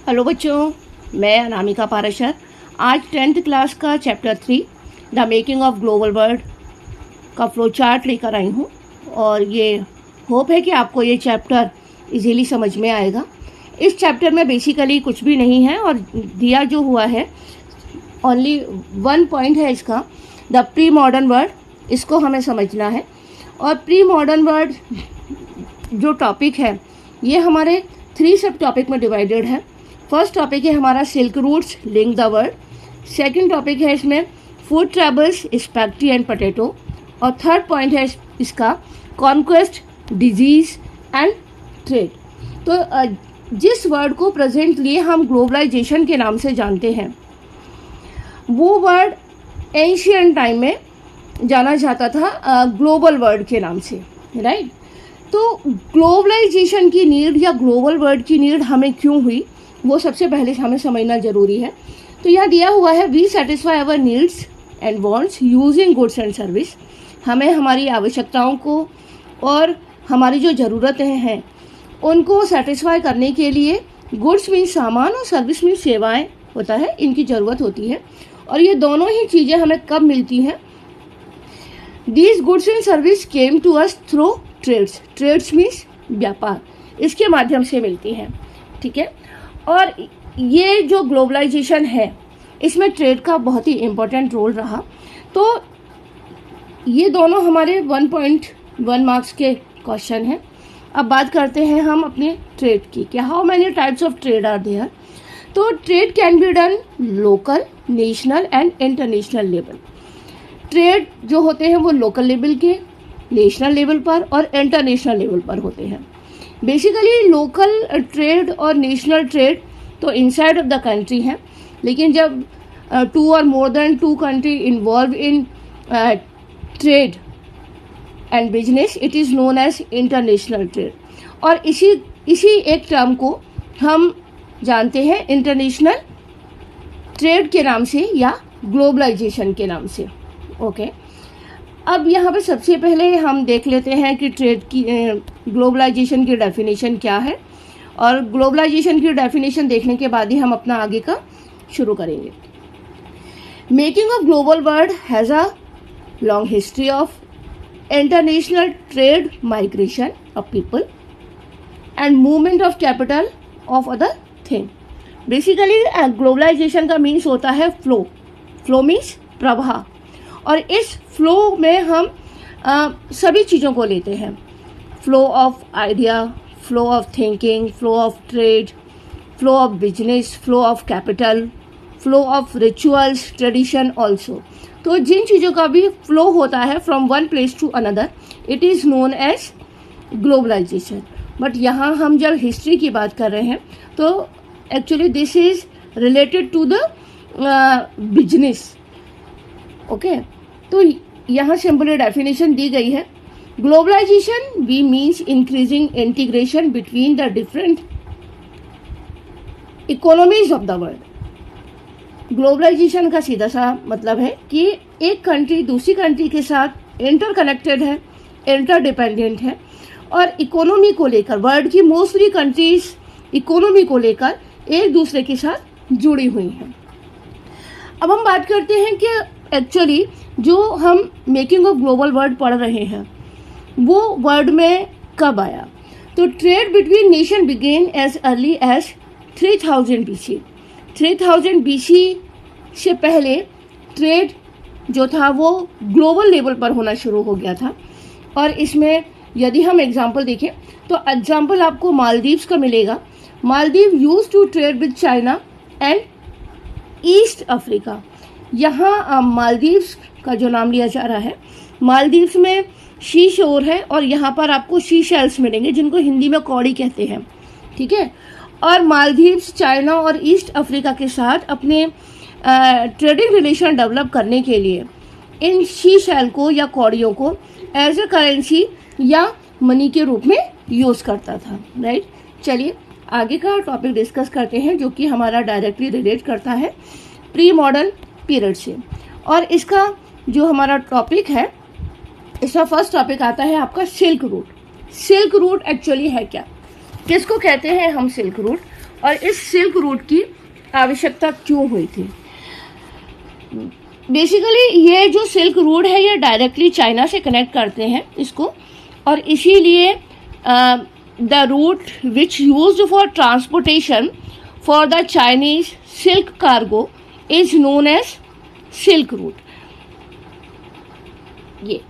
Hello बच्चों, मैं अनामिका पाराशर आज 10th क्लास का chapter 3 the making of global world का फ्लो चार्ट लेकर आई हूँ। और ये होप है कि आपको ये चैप्टर इजीली समझ में आएगा। इस चैप्टर में बेसिकली कुछ भी नहीं है और दिया जो हुआ है ओनली 1 पॉइंट है इसका, द प्री मॉडर्न वर्ल्ड, इसको हमें समझना है। और प्री मॉडर्न वर्ल्ड जो टॉपिक है ये हमारे 3 सब टॉपिक में डिवाइडेड है। फर्स्ट टॉपिक है हमारा silk routes link the world. Second topic है इसमें food travels spaghetti and potato. और थर्ड पॉइंट है इसका कॉन्क्वेस्ट, डिजीज एंड ट्रेड। तो जिस वर्ड को प्रेजेंटली हम ग्लोबलाइजेशन के नाम से जानते हैं वो वर्ड एंशियंट टाइम में जाना जाता था ग्लोबल वर्ल्ड के नाम से, राइट। तो ग्लोबलाइजेशन की नीड या ग्लोबल वर्ल्ड की नीड हमें क्यों हुई वो सबसे पहले हमें समझना जरूरी है। तो यहाँ दिया हुआ है v satisfy our needs and wants using goods and service. हमें हमारी आवश्यकताओं को और हमारी जो ज़रूरतें हैं उनको सेटिस्फाई करने के लिए गुड्स मीन्स सामान और सर्विस मीन्स सेवाएं होता है, इनकी ज़रूरत होती है। और ये दोनों ही चीज़ें हमें कब मिलती हैं? These goods and service came to us through trades. Trades means व्यापार, इसके माध्यम से मिलती हैं, ठीक है। और ये जो ग्लोबलाइजेशन है इसमें ट्रेड का बहुत ही इम्पोर्टेंट रोल रहा। तो ये दोनों हमारे 1.1 मार्क्स के क्वेश्चन हैं। अब बात करते हैं हम अपने ट्रेड की कि how many types of trade are there. तो trade can be done local, national and international level. Trade जो होते हैं वो लोकल लेवल के, नेशनल लेवल पर और इंटरनेशनल लेवल पर होते हैं। बेसिकली लोकल ट्रेड और नेशनल ट्रेड तो इनसाइड ऑफ द कंट्री है, लेकिन जब 2 और more than 2 country involve in trade and business it is known as international trade. और इसी एक टर्म को हम जानते हैं इंटरनेशनल ट्रेड के नाम से या ग्लोबलाइजेशन के नाम से, ओके। अब यहाँ पे सबसे पहले हम देख लेते हैं कि ट्रेड की ग्लोबलाइजेशन की डेफिनेशन क्या है। और ग्लोबलाइजेशन की डेफिनेशन देखने के बाद ही हम अपना आगे का शुरू करेंगे। Making of global world has a long history of international trade, migration of people and movement of capital of other thing. Basically globalisation का मीन्स होता है फ्लो। फ्लो मीन्स प्रवाह। और इस फ्लो में हम सभी चीज़ों को लेते हैं। Flow of idea, flow of thinking, flow of trade, flow of business, flow of capital, flow of rituals, tradition also. तो जिन चीज़ों का भी फ्लो होता है from one place to another it is known as globalisation. But यहाँ हम जब हिस्ट्री की बात कर रहे हैं तो actually this is related to the business, okay. तो यहाँ सिंपली डेफिनेशन दी गई है। Globalisation we means increasing integration between the different economies of the world. Globalisation का सीधा सा मतलब है कि एक कंट्री दूसरी कंट्री के साथ इंटरकनेक्टेड है, इंटरडिपेंडेंट है और इकोनॉमी को लेकर वर्ल्ड की मोस्टली कंट्रीज इकोनॉमी को लेकर एक दूसरे के साथ जुड़ी हुई हैं। अब हम बात करते हैं कि एक्चुअली जो हम मेकिंग ऑफ ग्लोबल वर्ल्ड पढ़ रहे हैं वो वर्ड में कब आया। तो trade between nation began as early as 3000 BC। 3000 BC से पहले ट्रेड जो था वो ग्लोबल लेवल पर होना शुरू हो गया था। और इसमें यदि हम एग्जाम्पल देखें तो एग्जाम्पल आपको मालदीव्स का मिलेगा। Maldive use to trade with China and East Africa. यहाँ मालदीव्स का जो नाम लिया जा रहा है, मालदीव्स में शी शोर है और यहाँ पर आपको शी शेल्स मिलेंगे जिनको हिंदी में कौड़ी कहते हैं, ठीक है। और मालदीव्स चाइना और ईस्ट अफ्रीका के साथ अपने ट्रेडिंग रिलेशन डेवलप करने के लिए इन शी शेल को या कौड़ियों को एज ए करेंसी या मनी के रूप में यूज़ करता था, राइट। चलिए आगे का टॉपिक डिस्कस करते हैं जो कि हमारा डायरेक्टली रिलेट करता है प्री मॉडर्न पीरियड से। और इसका जो हमारा टॉपिक है, इसका फर्स्ट टॉपिक आता है आपका silk route. Silk route actually है क्या, किसको कहते हैं हम सिल्क रूट? और इस सिल्क रूट की आवश्यकता क्यों हुई थी। बेसिकली ये जो सिल्क रूट है ये डायरेक्टली चाइना से कनेक्ट करते हैं इसको, और इसीलिए the route which used for transportation for the Chinese silk cargo is known as silk route. ये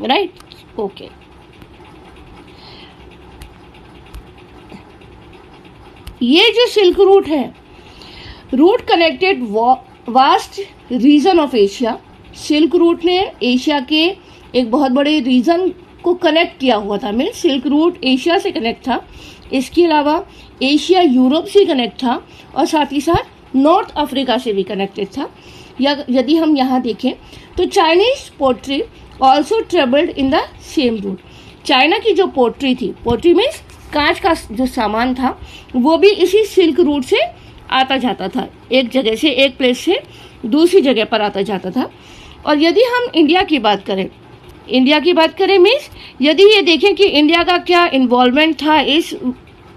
राइट, ओके। ये जो सिल्क रूट है, route connected vast region of Asia. Silk route ने एशिया के एक बहुत बड़े रीजन को कनेक्ट किया हुआ था। मीन्स सिल्क रूट एशिया से कनेक्ट था, इसके अलावा एशिया यूरोप से कनेक्ट था, और साथ ही साथ नॉर्थ अफ्रीका से भी कनेक्टेड था। या यदि हम यहाँ देखें तो Chinese pottery also travelled in the same route. China की जो पोट्री थी, पोट्री मीन्स कांच का जो सामान था, वो भी इसी सिल्क रूट से आता जाता था, एक जगह से, एक प्लेस से दूसरी जगह पर आता जाता था। और यदि हम इंडिया की बात करें मीन्स यदि ये देखें कि इंडिया का क्या इन्वॉल्वमेंट था इस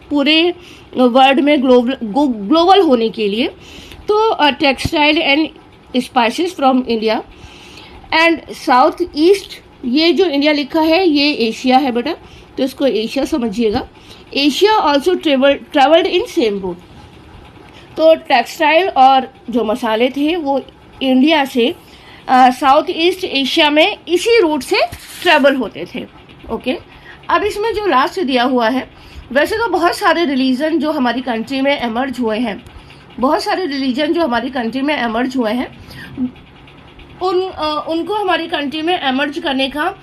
पूरे वर्ल्ड में ग्लोबल होने के लिए, तो textile and spices from India and south east, ये जो इंडिया लिखा है ये एशिया है बेटा, तो इसको एशिया समझिएगा। Asia also travelled in same route. तो टेक्सटाइल और जो मसाले थे वो इंडिया से साउथ ईस्ट एशिया में इसी रूट से ट्रेवल होते थे। ओके, अब इसमें जो लास्ट दिया हुआ है, वैसे तो बहुत सारे रिलीजन जो हमारी कंट्री में एमर्ज हुए हैं, उनको हमारी कंट्री में एमर्ज करने का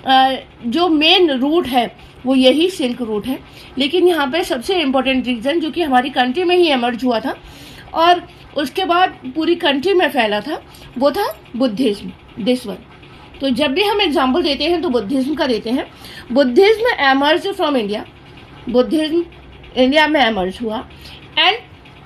जो मेन रूट है वो यही सिल्क रूट है। लेकिन यहाँ पे सबसे इम्पोर्टेंट रीजन जो कि हमारी कंट्री में ही एमर्ज हुआ था और उसके बाद पूरी कंट्री में फैला था, वो था बुद्धिज्म, दिस वन। तो जब भी हम एग्जाम्पल देते हैं तो बुद्धिज्म का देते हैं। Buddhism emerge from India, Buddhism India में एमर्ज हुआ and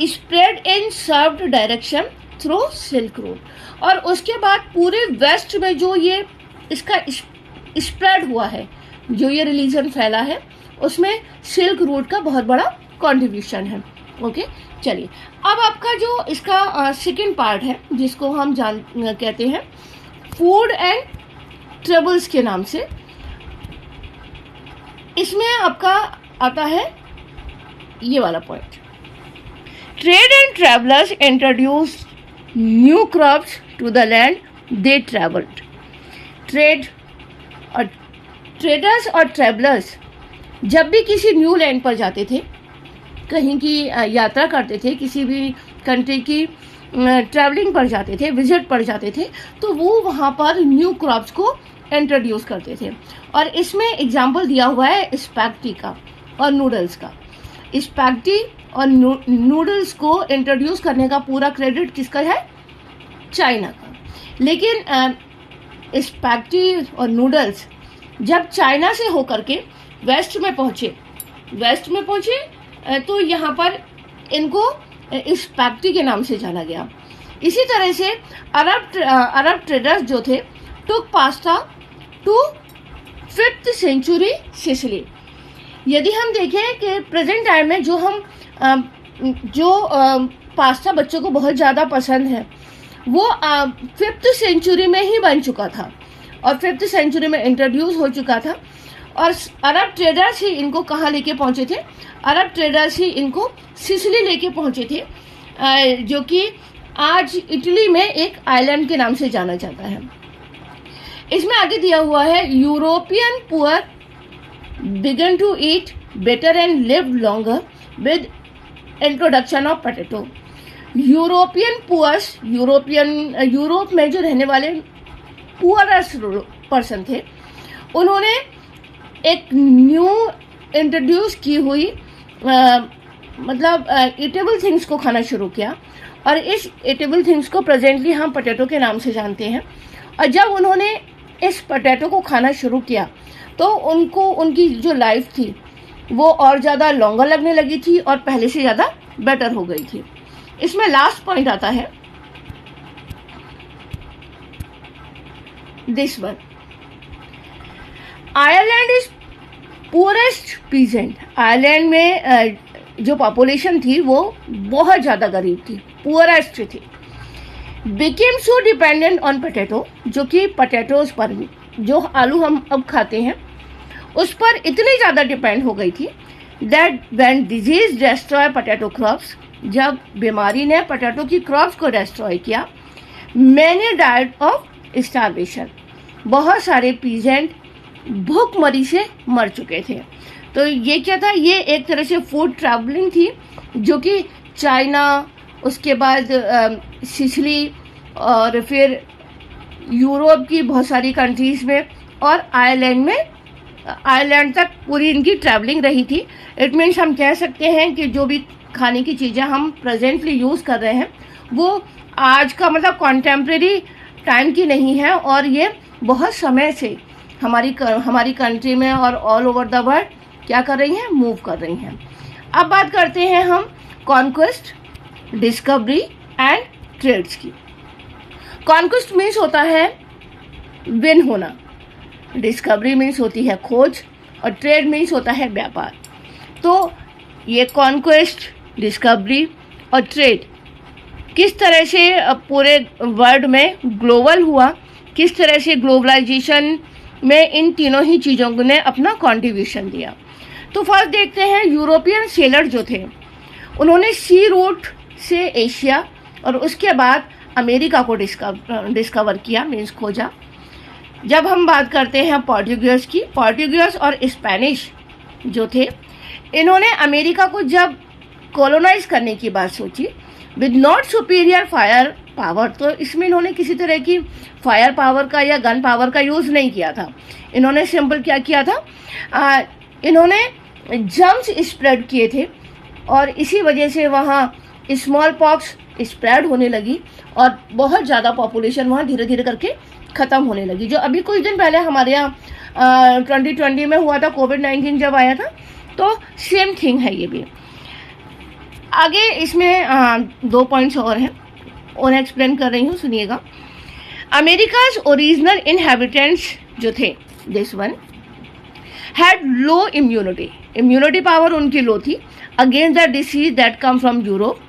spread in served direction through silk route. और उसके बाद पूरे वेस्ट में जो ये इसका स्प्रेड हुआ है, जो ये रिलीजन फैला है, उसमें सिल्क रूट का बहुत बड़ा कंट्रीब्यूशन है। ओके, चलिए अब आपका जो इसका सेकंड पार्ट है जिसको हम कहते हैं फूड एंड ट्रेवल्स के नाम से, इसमें आपका आता है ये वाला point. Trade and travellers introduce new crops to the land they travelled. Traders और ट्रेवलर्स जब भी किसी न्यू लैंड पर जाते थे, कहीं की यात्रा करते थे, किसी भी कंट्री की ट्रैवलिंग पर जाते थे, विजिट पर जाते थे, तो वो वहाँ पर न्यू क्रॉप्स को इंट्रोड्यूस करते थे। और इसमें एग्जाम्पल दिया हुआ है स्पैगेटी का और नूडल्स का। स्पैगेटी और नूडल्स को इंट्रोड्यूस करने का पूरा क्रेडिट किसका है? चाइना का। लेकिन स्पैगेटी और नूडल्स जब चाइना से होकर के वेस्ट में पहुंचे तो यहाँ पर इनको स्पैगेटी के नाम से जाना गया। इसी तरह से अरब ट्रेडर्स जो थे took pasta to 5th century Sicily. यदि हम देखें कि प्रेजेंट टाइम में जो पास्ता बच्चों को बहुत ज़्यादा पसंद है, वो 5th सेंचुरी में ही बन चुका था और 5th सेंचुरी में इंट्रोड्यूस हो चुका था। और अरब ट्रेडर्स ही इनको कहाँ लेके पहुँचे थे? अरब ट्रेडर्स ही इनको सिसिली लेके पहुँचे थे, जो कि आज इटली में एक आइलैंड के नाम से जाना जाता है। इसमें आगे दिया हुआ है European poor began to eat better and live longer with introduction of potato. European poors, Europe में जो रहने वाले पुअरस्ट पर्सन थे, उन्होंने एक न्यू इंट्रोड्यूस की हुई ईटेबल थिंग्स को खाना शुरू किया। और इस ईटेबल थिंग्स को प्रेजेंटली हम पोटैटो के नाम से जानते हैं। और जब उन्होंने इस पोटैटो को खाना शुरू किया तो उनकी जो लाइफ थी वो और ज़्यादा लॉन्गर लगने लगी थी और पहले से ज़्यादा बेटर हो गई थी। इसमें लास्ट पॉइंट आता है this one. Ireland is poorest peasant. Ireland में जो पॉपुलेशन थी वो बहुत ज़्यादा गरीब थी, पुअरेस्ट थी, became so dependent on potato, जो कि पोटैटोज पर, जो आलू हम अब खाते हैं उस पर इतनी ज़्यादा डिपेंड हो गई थी that when disease destroy potato crops, जब बीमारी ने पोटैटो की क्रॉप्स को डिस्ट्रॉय किया, मैनी डाइड ऑफ स्टारवेशन, बहुत सारे पीजेंट भूखमरी से मर चुके थे। तो ये क्या था, ये एक तरह से फूड ट्रैवलिंग थी, जो कि चाइना, उसके बाद सिसिली और फिर यूरोप की बहुत सारी कंट्रीज़ में और आयरलैंड तक पूरी इनकी ट्रैवलिंग रही थी। इट मीन्स हम कह सकते हैं कि जो भी खाने की चीज़ें हम प्रेजेंटली यूज़ कर रहे हैं वो आज का मतलब कॉन्टेम्प्रेरी टाइम की नहीं है, और ये बहुत समय से हमारी कंट्री में और ऑल ओवर द वर्ल्ड क्या कर रही हैं, मूव कर रही हैं। अब बात करते हैं हम कॉन्क्वेस्ट, डिस्कवरी एंड ट्रेड्स की। कॉन्क्वेस्ट मीन्स होता है विन होना, डिस्कवरी मीन्स होती है खोज, और ट्रेड मीन्स होता है व्यापार। तो ये कॉन्क्वेस्ट, डिस्कवरी और ट्रेड किस तरह से पूरे वर्ल्ड में ग्लोबल हुआ, किस तरह से ग्लोबलाइजेशन में इन तीनों ही चीज़ों ने अपना कंट्रीब्यूशन दिया। तो फर्स्ट देखते हैं, यूरोपियन सेलर जो थे उन्होंने सी रूट से एशिया और उसके बाद अमेरिका को डिस्कवर किया, मीन्स खोजा। जब हम बात करते हैं पोर्टुगीज की, पोर्टुगीज और स्पेनिश जो थे, इन्होंने अमेरिका को जब कॉलोनाइज करने की बात सोची with not superior fire power, तो इसमें इन्होंने किसी तरह की फायर पावर का या गन पावर का यूज़ नहीं किया था। इन्होंने सिंपल क्या किया था, इन्होंने जर्म्स स्प्रेड किए थे, और इसी वजह से वहाँ स्मॉल पॉक्स स्प्रेड होने लगी और बहुत ज़्यादा पॉपुलेशन वहाँ धीरे धीरे करके ख़त्म होने लगी। जो अभी कुछ दिन पहले हमारे यहाँ 2020 में हुआ था, कोविड-19 जब आया था, तो सेम थिंग है ये भी। आगे इसमें 2 पॉइंट्स और हैं, उन्हें एक्सप्लेन कर रही हूँ, सुनिएगा। अमेरिकाज ओरिजिनल इनहेबिटेंट्स जो थे, this one had low immunity power उनकी लो थी against the disease that come from Europe.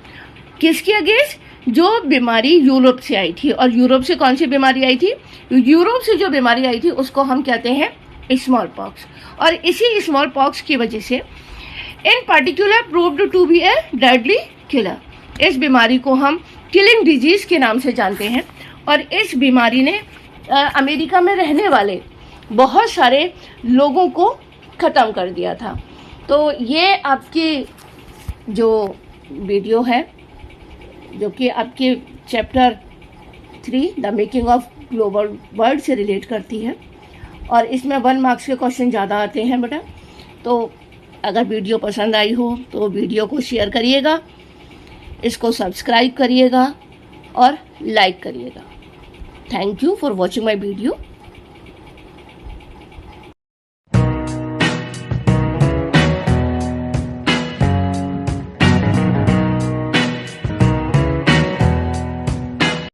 किसकी अगेंस्ट? जो बीमारी यूरोप से आई थी। और यूरोप से कौन सी बीमारी आई थी? यूरोप से जो बीमारी आई थी उसको हम कहते हैं स्मॉल पॉक्स, और इसी स्मॉल पॉक्स की वजह से in particular proved to be a deadly killer. इस बीमारी को हम किलिंग डिजीज के नाम से जानते हैं, और इस बीमारी ने अमेरिका में रहने वाले बहुत सारे लोगों को ख़त्म कर दिया था। तो ये आपकी जो वीडियो है, जो कि आपके chapter 3 the making of global world से रिलेट करती है, और इसमें 1 मार्क्स के क्वेश्चन ज़्यादा आते हैं बेटा। तो अगर वीडियो पसंद आई हो तो वीडियो को शेयर करिएगा, इसको सब्सक्राइब करिएगा और लाइक करिएगा। Thank you for watching my video.